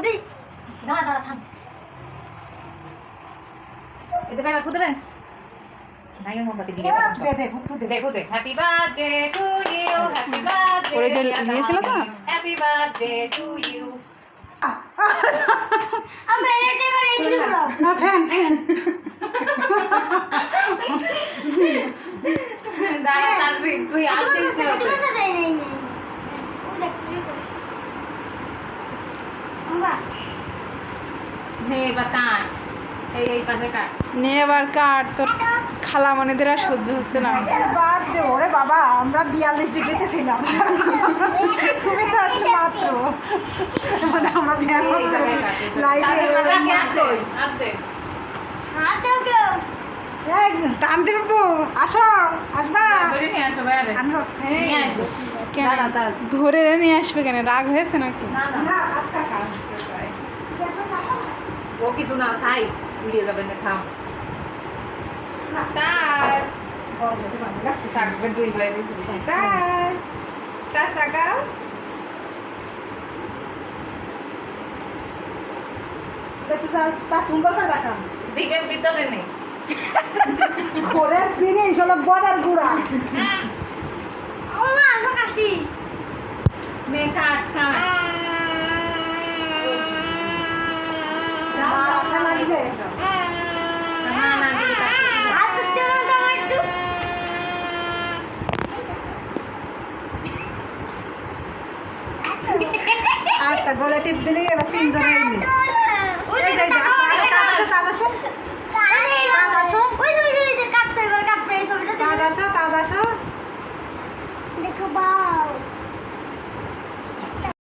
ফুদি দাঁড়া দাঁড়া থাম এতে পেপার ফুদবে নাইয়ের মোমবাতি দিয়ে দে happy birthday to you happy birthday করে যে নিয়েছিল তো হ্যাপি বার্থডে টু ইউ আমি এটাতে মানে দিল না ফ্যান দাঁড়া তাজবিন তুই আসছিস ওই দেখছিস তো আমরা নে বাতান এই পাশে কাট নিয়ে এবার কাট তোর খালা মনেদের আর সহ্য হচ্ছে না বাদ যে ওরে বাবা আমরা 42 ডিগ্রিতে ছিলাম তুমি তো আসলে মাত্র মানে আমরা লাইটে হাত দাও টান দিবে আসো আসবা আমি কেন ধরে নিয়ে আসবে কেন রাগ হয়েছে নাকি ও কিছু না সাই উড়িয়ে যাবে না থাম থাকবে দুই ভাই টাকা তা সুন্দর করে দেখাম জিভের ভিতরে নেই করে সিনে সব বদার গুড়া ও মা আসো কাটি নে কাট কাট আশা লাগবে না না দিদি কাট হাত দিতে না আমার একটু আর তা গলা টিপ দিলেই এবার তিনজন এমনি ওই এই যে তাজ আসো ওই যে কাটতে এবার কাটতে এই ছবিটা তাজ আসো দেখো বা